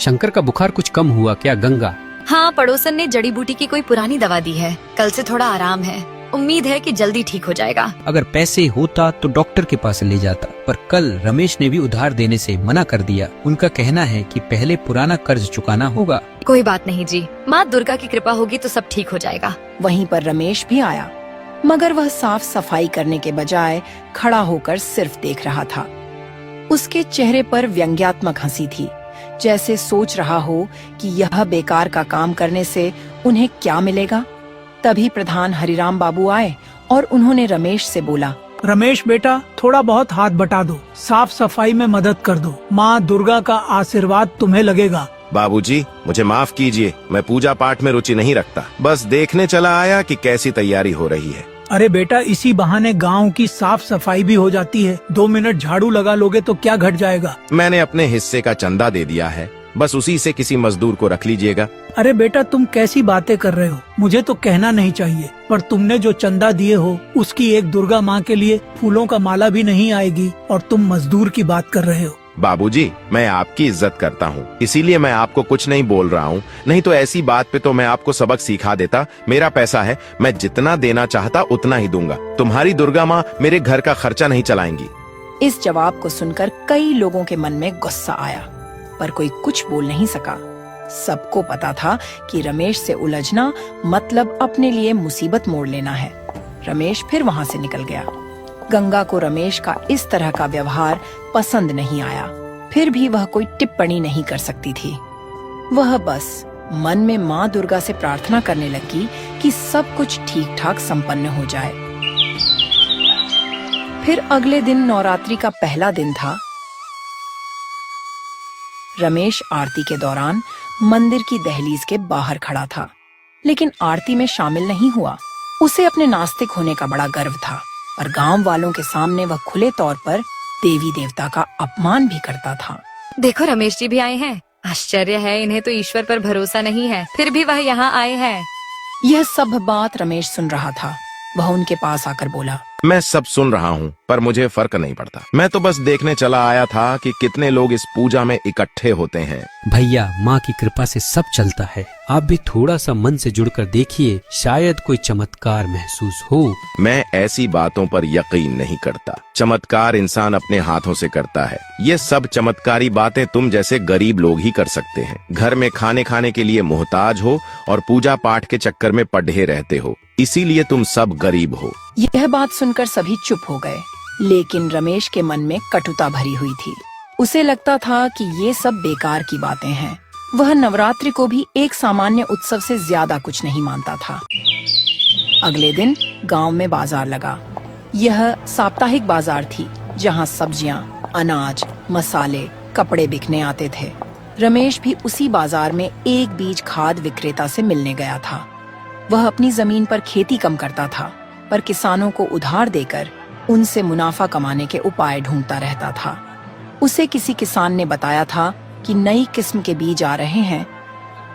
शंकर का बुखार कुछ कम हुआ क्या गंगा? हाँ, पड़ोसन ने जड़ी बूटी की कोई पुरानी दवा दी है। कल से थोड़ा आराम है। उम्मीद है कि जल्दी ठीक हो जाएगा। अगर पैसे होता तो डॉक्टर के पास ले जाता, पर कल रमेश ने भी उधार देने से मना कर दिया। उनका कहना है कि पहले पुराना कर्ज चुकाना होगा। कोई बात नहीं जी, माँ दुर्गा की कृपा होगी तो सब ठीक हो जाएगा। वहीं पर रमेश भी आया, मगर वह साफ सफाई करने के बजाय खड़ा होकर सिर्फ देख रहा था। उसके चेहरे पर व्यंग्यात्मक हंसी थी, जैसे सोच रहा हो कि यह बेकार का काम करने से उन्हें क्या मिलेगा। तभी प्रधान हरिराम बाबू आए और उन्होंने रमेश से बोला, रमेश बेटा, थोड़ा बहुत हाथ बटा दो, साफ सफाई में मदद कर दो। माँ दुर्गा का आशीर्वाद तुम्हें लगेगा। बाबूजी, मुझे माफ कीजिए, मैं पूजा पाठ में रुचि नहीं रखता। बस देखने चला आया कि कैसी तैयारी हो रही है। अरे बेटा, इसी बहाने गांव की साफ सफाई भी हो जाती है। 2 मिनट झाड़ू लगा लोगे तो क्या घट जाएगा। मैंने अपने हिस्से का चंदा दे दिया है, बस उसी से किसी मजदूर को रख लीजिएगा। अरे बेटा, तुम कैसी बातें कर रहे हो? मुझे तो कहना नहीं चाहिए, पर तुमने जो चंदा दिए हो उसकी एक दुर्गा माँ के लिए फूलों का माला भी नहीं आएगी और तुम मजदूर की बात कर रहे हो। बाबूजी, मैं आपकी इज्जत करता हूँ, इसीलिए मैं आपको कुछ नहीं बोल रहा हूँ। नहीं तो ऐसी बात पे तो मैं आपको सबक सिखा देता। मेरा पैसा है, मैं जितना देना चाहता उतना ही दूंगा। तुम्हारी दुर्गा माँ मेरे घर का खर्चा नहीं चलाएंगी। इस जवाब को सुनकर कई लोगों के मन में गुस्सा आया, पर कोई कुछ बोल नहीं सका। सबको पता था कि रमेश से उलझना मतलब अपने लिए मुसीबत मोड़ लेना है। रमेश फिर वहाँ से निकल गया। गंगा को रमेश का इस तरह का व्यवहार पसंद नहीं आया, फिर भी वह कोई टिप्पणी नहीं कर सकती थी। वह बस मन में माँ दुर्गा से प्रार्थना करने लगी कि सब कुछ ठीक ठाक संपन्न हो जाए। फिर अगले दिन नवरात्रि का पहला दिन था। रमेश आरती के दौरान मंदिर की दहलीज के बाहर खड़ा था, लेकिन आरती में शामिल नहीं हुआ। उसे अपने नास्तिक होने का बड़ा गर्व था और गांव वालों के सामने वह खुले तौर पर देवी देवता का अपमान भी करता था। देखो, रमेश जी भी आए हैं। आश्चर्य है, इन्हें तो ईश्वर पर भरोसा नहीं है, फिर भी वह यहाँ आए हैं। यह सब बात रमेश सुन रहा था। वह उनके पास आकर बोला, मैं सब सुन रहा हूँ, पर मुझे फर्क नहीं पड़ता। मैं तो बस देखने चला आया था कि कितने लोग इस पूजा में इकट्ठे होते हैं। भैया, माँ की कृपा से सब चलता है। आप भी थोड़ा सा मन से जुड़कर देखिए, शायद कोई चमत्कार महसूस हो। मैं ऐसी बातों पर यकीन नहीं करता। चमत्कार इंसान अपने हाथों से करता है। ये सब चमत्कारी बातें तुम जैसे गरीब लोग ही कर सकते हैं। घर में खाने के लिए मोहताज हो और पूजा पाठ के चक्कर में पढ़े रहते हो, इसीलिए तुम सब गरीब हो। यह बात सुनकर सभी चुप हो गए, लेकिन रमेश के मन में कटुता भरी हुई थी। उसे लगता था कि ये सब बेकार की बातें हैं। वह नवरात्रि को भी एक सामान्य उत्सव से ज्यादा कुछ नहीं मानता था। अगले दिन गांव में बाजार लगा। यह साप्ताहिक बाजार थी, जहां सब्जियां, अनाज, मसाले, कपड़े बिकने आते थे। रमेश भी उसी बाजार में एक बीज खाद विक्रेता से मिलने गया था। वह अपनी जमीन पर खेती कम करता था, पर किसानों को उधार देकर उनसे मुनाफा कमाने के उपाय ढूंढता रहता था। उसे किसी किसान ने बताया था कि नई किस्म के बीज आ रहे हैं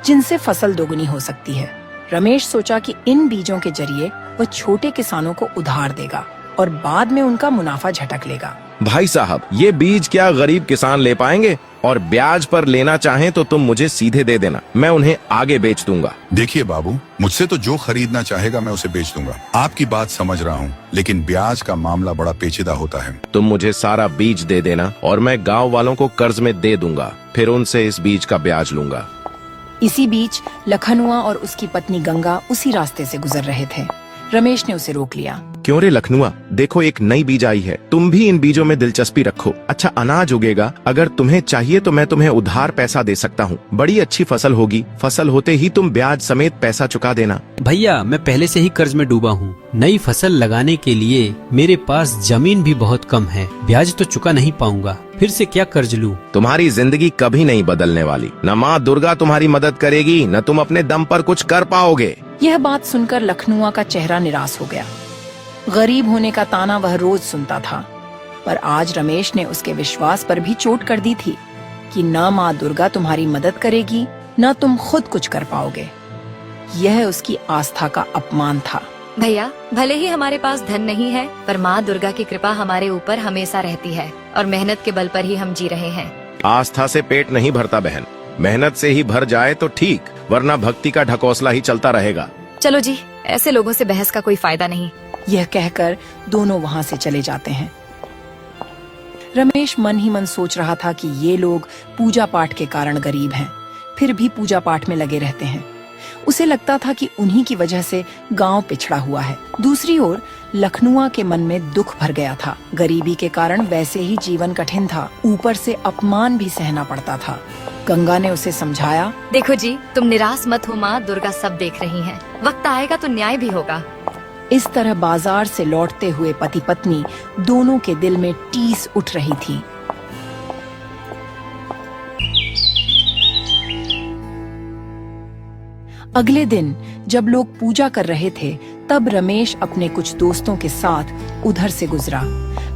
जिनसे फसल दोगुनी हो सकती है। रमेश सोचा कि इन बीजों के जरिए वह छोटे किसानों को उधार देगा और बाद में उनका मुनाफा झटक लेगा। भाई साहब, ये बीज क्या गरीब किसान ले पाएंगे? और ब्याज पर लेना चाहें तो तुम मुझे सीधे दे देना, मैं उन्हें आगे बेच दूंगा। देखिए बाबू, मुझसे तो जो खरीदना चाहेगा मैं उसे बेच दूंगा। आपकी बात समझ रहा हूँ, लेकिन ब्याज का मामला बड़ा पेचीदा होता है। तुम मुझे सारा बीज दे देना और मैं गांव वालों को कर्ज में दे दूंगा, फिर उनसे इस बीज का ब्याज लूंगा। इसी बीच लखनुआ और उसकी पत्नी गंगा उसी रास्ते से गुजर रहे थे। रमेश ने उसे रोक लिया। क्यों रे लखनुआ, देखो एक नई बीज आई है, तुम भी इन बीजों में दिलचस्पी रखो। अच्छा अनाज उगेगा, अगर तुम्हें चाहिए तो मैं तुम्हें उधार पैसा दे सकता हूँ। बड़ी अच्छी फसल होगी, फसल होते ही तुम ब्याज समेत पैसा चुका देना। भैया, मैं पहले से ही कर्ज में डूबा हूँ। नई फसल लगाने के लिए मेरे पास जमीन भी बहुत कम है, ब्याज तो चुका नहीं पाऊंगा, फिर से क्या कर्ज लूं? तुम्हारी जिंदगी कभी नहीं बदलने वाली। न माँ दुर्गा तुम्हारी मदद करेगी, न तुम अपने दम पर कुछ कर पाओगे। यह बात सुनकर लखनुआ का चेहरा निराश हो गया। गरीब होने का ताना वह रोज सुनता था, पर आज रमेश ने उसके विश्वास पर भी चोट कर दी थी कि न माँ दुर्गा तुम्हारी मदद करेगी, न तुम खुद कुछ कर पाओगे। यह उसकी आस्था का अपमान था। भैया, भले ही हमारे पास धन नहीं है, पर माँ दुर्गा की कृपा हमारे ऊपर हमेशा रहती है और मेहनत के बल पर ही हम जी रहे हैं। आस्था से पेट नहीं भरता बहन, मेहनत से ही भर जाए तो ठीक, वरना भक्ति का ढकोसला ही चलता रहेगा। चलो जी, ऐसे लोगों से बहस का कोई फायदा नहीं। यह कहकर दोनों वहाँ से चले जाते हैं। रमेश मन ही मन सोच रहा था कि ये लोग पूजा पाठ के कारण गरीब हैं, फिर भी पूजा पाठ में लगे रहते हैं। उसे लगता था कि उन्हीं की वजह से गांव पिछड़ा हुआ है। दूसरी ओर लखनुआ के मन में दुख भर गया था। गरीबी के कारण वैसे ही जीवन कठिन था, ऊपर से अपमान भी सहना पड़ता था। गंगा ने उसे समझाया, देखो जी, तुम निराश मत हो, माँ दुर्गा सब देख रही हैं। वक्त आएगा तो न्याय भी होगा। इस तरह बाजार से लौटते हुए पति पत्नी दोनों के दिल में टीस उठ रही थी। अगले दिन जब लोग पूजा कर रहे थे, तब रमेश अपने कुछ दोस्तों के साथ उधर से गुजरा।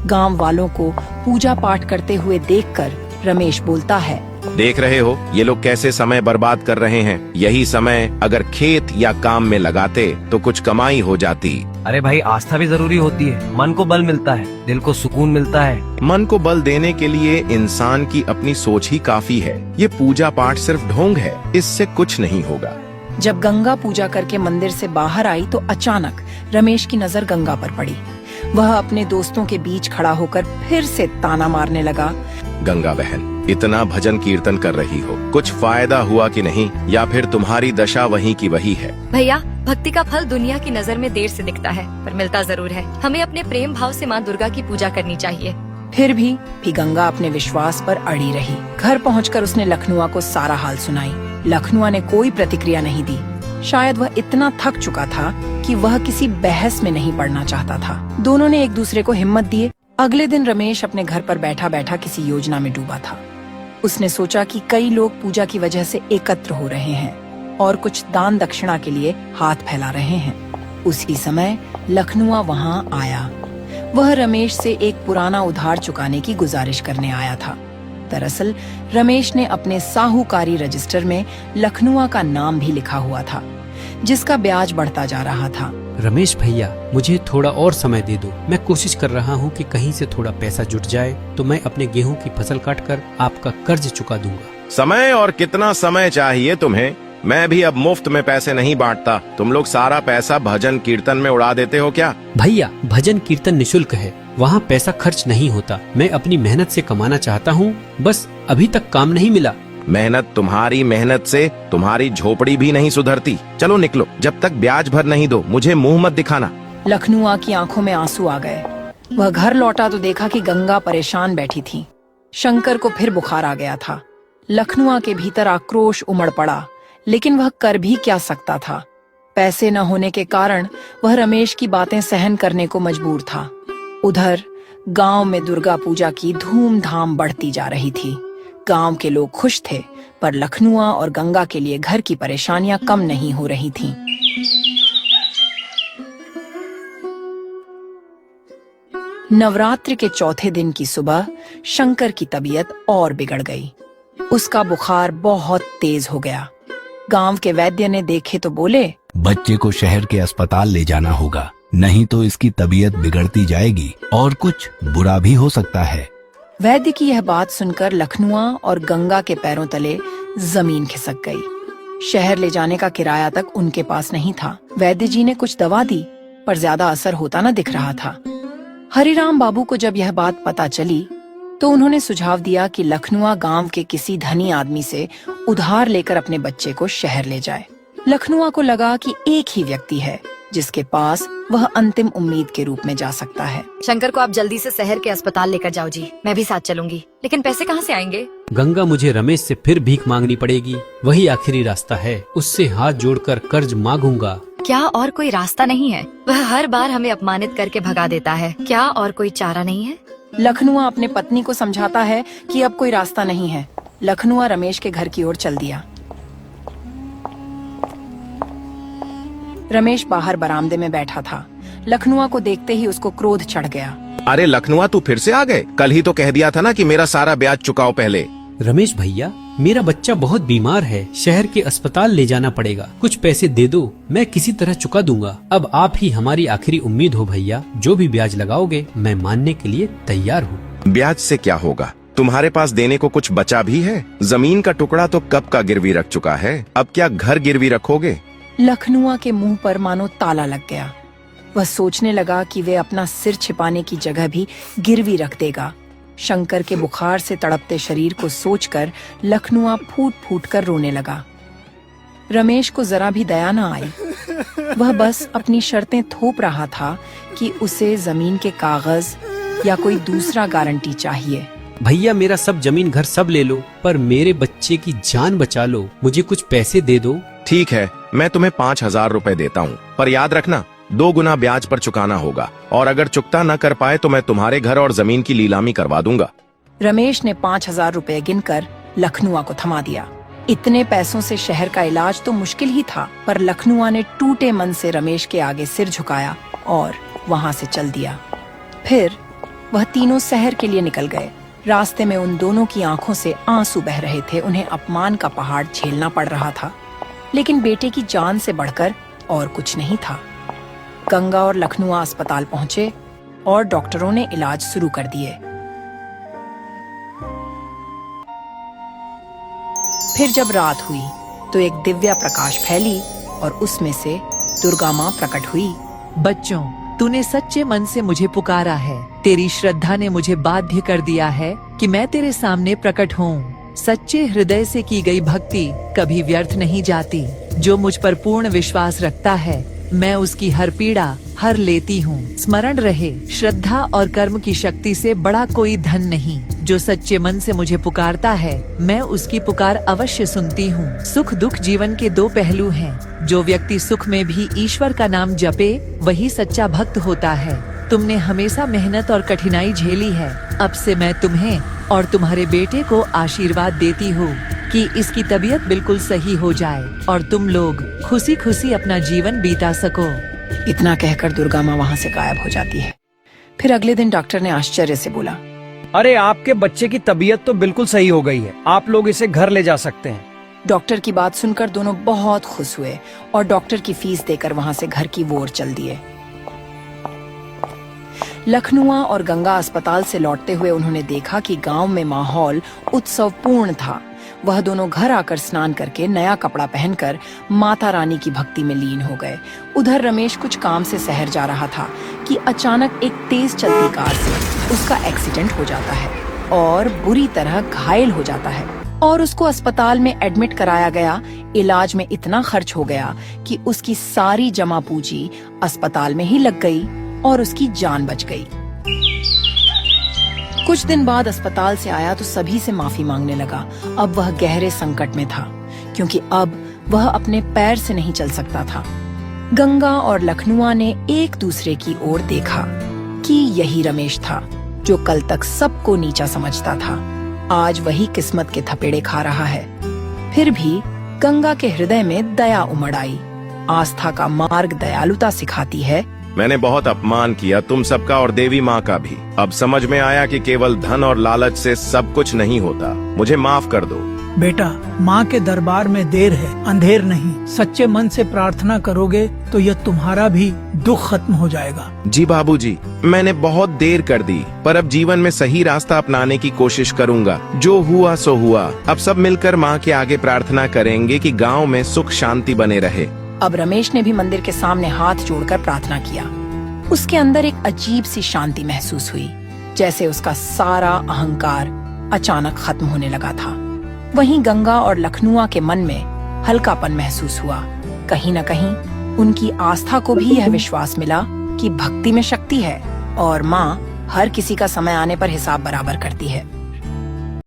गांव वालों को पूजा पाठ करते हुए देखकर रमेश बोलता है, देख रहे हो ये लोग कैसे समय बर्बाद कर रहे हैं। यही समय अगर खेत या काम में लगाते तो कुछ कमाई हो जाती। अरे भाई, आस्था भी जरूरी होती है। मन को बल मिलता है, दिल को सुकून मिलता है। मन को बल देने के लिए इंसान की अपनी सोच ही काफी है। ये पूजा पाठ सिर्फ ढोंग है, इससे कुछ नहीं होगा। जब गंगा पूजा करके मंदिर से बाहर आई तो अचानक रमेश की नजर गंगा पर पड़ी। वह अपने दोस्तों के बीच खड़ा होकर फिर से ताना मारने लगा, गंगा बहन, इतना भजन कीर्तन कर रही हो, कुछ फायदा हुआ कि नहीं, या फिर तुम्हारी दशा वही की वही है? भैया, भक्ति का फल दुनिया की नजर में देर से दिखता है, पर मिलता जरूर है। हमें अपने प्रेम भाव से माँ दुर्गा की पूजा करनी चाहिए। फिर भी गंगा अपने विश्वास पर अड़ी रही। घर पहुंचकर उसने लखनुआ को सारा हाल सुनाई। लखनुआ ने कोई प्रतिक्रिया नहीं दी। शायद वह इतना थक चुका था कि वह किसी बहस में नहीं पड़ना चाहता था। दोनों ने एक दूसरे को हिम्मत दिए। अगले दिन रमेश अपने घर पर बैठा बैठा किसी योजना में डूबा था। उसने सोचा कि कई लोग पूजा की वजह से एकत्र हो रहे हैं और कुछ दान दक्षिणा के लिए हाथ फैला रहे हैं। उसी समय लखनुआ वहां आया। वह रमेश से एक पुराना उधार चुकाने की गुजारिश करने आया था। दरअसल रमेश ने अपने साहूकारी रजिस्टर में लखनुआ का नाम भी लिखा हुआ था, जिसका ब्याज बढ़ता जा रहा था। रमेश भैया, मुझे थोड़ा और समय दे दो। मैं कोशिश कर रहा हूँ कि कहीं से थोड़ा पैसा जुट जाए तो मैं अपने गेहूं की फसल काटकर आपका कर्ज चुका दूंगा। समय और कितना समय चाहिए तुम्हें? मैं भी अब मुफ्त में पैसे नहीं बांटता। तुम लोग सारा पैसा भजन कीर्तन में उड़ा देते हो क्या? भैया, भजन कीर्तन निशुल्क है, वहाँ पैसा खर्च नहीं होता। मैं अपनी मेहनत से कमाना चाहता हूँ, बस अभी तक काम नहीं मिला। मेहनत, तुम्हारी मेहनत से तुम्हारी झोपड़ी भी नहीं सुधरती। चलो निकलो, जब तक ब्याज भर नहीं दो मुझे मुंह मत दिखाना। लखनुआ की आंखों में आंसू आ गए। वह घर लौटा तो देखा कि गंगा परेशान बैठी थी। शंकर को फिर बुखार आ गया था। लखनुआ के भीतर आक्रोश उमड़ पड़ा, लेकिन वह कर भी क्या सकता था। पैसे न होने के कारण वह रमेश की बातें सहन करने को मजबूर था। उधर गांव में दुर्गा पूजा की धूमधाम बढ़ती जा रही थी। गांव के लोग खुश थे, पर लखनुआ और गंगा के लिए घर की परेशानियां कम नहीं हो रही थीं। नवरात्रि के चौथे दिन की सुबह शंकर की तबीयत और बिगड़ गई। उसका बुखार बहुत तेज हो गया। गांव के वैद्य ने देखे तो बोले, बच्चे को शहर के अस्पताल ले जाना होगा, नहीं तो इसकी तबीयत बिगड़ती जाएगी और कुछ बुरा भी हो सकता है। वैद्य की यह बात सुनकर लखनुआ और गंगा के पैरों तले जमीन खिसक गई। शहर ले जाने का किराया तक उनके पास नहीं था। वैद्य जी ने कुछ दवा दी, पर ज्यादा असर होता न दिख रहा था। हरिराम बाबू को जब यह बात पता चली तो उन्होंने सुझाव दिया कि लखनुआ गांव के किसी धनी आदमी से उधार लेकर अपने बच्चे को शहर ले जाए। लखनुआ को लगा कि एक ही व्यक्ति है जिसके पास वह अंतिम उम्मीद के रूप में जा सकता है। शंकर को आप जल्दी से शहर के अस्पताल लेकर जाओ जी, मैं भी साथ चलूंगी। लेकिन पैसे कहाँ से आएंगे? गंगा, मुझे रमेश से फिर भीख मांगनी पड़ेगी, वही आखिरी रास्ता है। उससे हाथ जोड़कर कर्ज मांगूंगा। क्या और कोई रास्ता नहीं है? वह हर बार हमें अपमानित करके भगा देता है। क्या और कोई चारा नहीं है? लखनुआ अपने पत्नी को समझाता है कि अब कोई रास्ता नहीं है। लखनुआ रमेश के घर की ओर चल दिया। रमेश बाहर बरामदे में बैठा था। लखनुआ को देखते ही उसको क्रोध चढ़ गया। अरे लखनुआ, तू फिर से आ गए? कल ही तो कह दिया था ना कि मेरा सारा ब्याज चुकाओ पहले। रमेश भैया, मेरा बच्चा बहुत बीमार है, शहर के अस्पताल ले जाना पड़ेगा। कुछ पैसे दे दो, मैं किसी तरह चुका दूंगा। अब आप ही हमारी आखिरी उम्मीद हो भैया, जो भी ब्याज लगाओगे मैं मानने के लिए तैयार हूँ। ब्याज से क्या होगा? तुम्हारे पास देने को कुछ बचा भी है? जमीन का टुकड़ा तो कब का गिरवी रख चुका है, अब क्या घर गिरवी रखोगे? लखनुआ के मुंह पर मानो ताला लग गया। वह सोचने लगा कि वे अपना सिर छिपाने की जगह भी गिरवी रख देगा। शंकर के बुखार से तड़पते शरीर को सोचकर लखनुआ फूट फूट कर रोने लगा। रमेश को जरा भी दया न आई। वह बस अपनी शर्तें थोप रहा था कि उसे जमीन के कागज या कोई दूसरा गारंटी चाहिए। भैया, मेरा सब जमीन घर सब ले लो, पर मेरे बच्चे की जान बचा लो। मुझे कुछ पैसे दे दो। ठीक है, मैं तुम्हें 5,000 रुपए देता हूँ, पर याद रखना 2 गुना ब्याज पर चुकाना होगा, और अगर चुकता न कर पाए तो मैं तुम्हारे घर और जमीन की नीलामी करवा दूंगा। रमेश ने 5,000 रुपए गिनकर लखनुआ को थमा दिया। इतने पैसों से शहर का इलाज तो मुश्किल ही था, पर लखनुआ ने टूटे मन से रमेश के आगे सिर झुकाया और वहां से चल दिया। फिर वह तीनों शहर के लिए निकल गए। रास्ते में उन दोनों की आंखों से आंसू बह रहे थे। उन्हें अपमान का पहाड़ झेलना पड़ रहा था, लेकिन बेटे की जान से बढ़कर और कुछ नहीं था। गंगा और लखनुआ अस्पताल पहुंचे और डॉक्टरों ने इलाज शुरू कर दिए। फिर जब रात हुई तो एक दिव्य प्रकाश फैली और उसमें से दुर्गा माँ प्रकट हुई। बच्चों, तूने सच्चे मन से मुझे पुकारा है। तेरी श्रद्धा ने मुझे बाध्य कर दिया है कि मैं तेरे सामने प्रकट हूँ। सच्चे हृदय से की गई भक्ति कभी व्यर्थ नहीं जाती। जो मुझ पर पूर्ण विश्वास रखता है, मैं उसकी हर पीड़ा हर लेती हूँ। स्मरण रहे, श्रद्धा और कर्म की शक्ति से बड़ा कोई धन नहीं। जो सच्चे मन से मुझे पुकारता है, मैं उसकी पुकार अवश्य सुनती हूँ। सुख दुख जीवन के 2 पहलू हैं। जो व्यक्ति सुख में भी ईश्वर का नाम जपे, वही सच्चा भक्त होता है। तुमने हमेशा मेहनत और कठिनाई झेली है। अब से मैं तुम्हें और तुम्हारे बेटे को आशीर्वाद देती हूँ कि इसकी तबीयत बिल्कुल सही हो जाए और तुम लोग खुशी खुशी अपना जीवन बीता सको। इतना कहकर दुर्गा माँ वहाँ से गायब हो जाती है। फिर अगले दिन डॉक्टर ने आश्चर्य से बोला, अरे आपके बच्चे की तबीयत तो बिल्कुल सही हो गई है, आप लोग इसे घर ले जा सकते हैं। डॉक्टर की बात सुनकर दोनों बहुत खुश हुए और डॉक्टर की फीस देकर वहाँ से घर की ओर चल दिए। लखनुआ और गंगा अस्पताल से लौटते हुए उन्होंने देखा कि गांव में माहौल उत्सवपूर्ण था। वह दोनों घर आकर स्नान करके नया कपड़ा पहनकर माता रानी की भक्ति में लीन हो गए। उधर रमेश कुछ काम से शहर जा रहा था कि अचानक एक तेज चलती कार से उसका एक्सीडेंट हो जाता है और बुरी तरह घायल हो जाता है और उसको अस्पताल में एडमिट कराया गया। इलाज में इतना खर्च हो गया कि उसकी सारी जमा पूंजी अस्पताल में ही लग गई और उसकी जान बच गई। कुछ दिन बाद अस्पताल से आया तो सभी से माफी मांगने लगा। अब वह गहरे संकट में था क्योंकि अब वह अपने पैर से नहीं चल सकता था। गंगा और लखनुआ ने एक दूसरे की ओर देखा कि यही रमेश था जो कल तक सबको नीचा समझता था। आज वही किस्मत के थपेड़े खा रहा है। फिर भी गंगा के हृदय में दया उमड़ आई। आस्था का मार्ग दयालुता सिखाती है। मैंने बहुत अपमान किया तुम सबका और देवी माँ का भी। अब समझ में आया कि केवल धन और लालच से सब कुछ नहीं होता। मुझे माफ कर दो। बेटा, माँ के दरबार में देर है, अंधेर नहीं। सच्चे मन से प्रार्थना करोगे तो यह तुम्हारा भी दुख खत्म हो जाएगा। जी बाबूजी, मैंने बहुत देर कर दी, पर अब जीवन में सही रास्ता अपनाने की कोशिश करूँगा। जो हुआ सो हुआ। अब सब मिलकर माँ के आगे प्रार्थना करेंगे कि गाँव में सुख शांति बने रहे। अब रमेश ने भी मंदिर के सामने हाथ जोड़कर प्रार्थना किया। उसके अंदर एक अजीब सी शांति महसूस हुई, जैसे उसका सारा अहंकार अचानक खत्म होने लगा था। वहीं गंगा और लखनुआ के मन में हल्कापन महसूस हुआ। कहीं न कहीं उनकी आस्था को भी यह विश्वास मिला कि भक्ति में शक्ति है और माँ हर किसी का समय आने पर हिसाब बराबर करती है।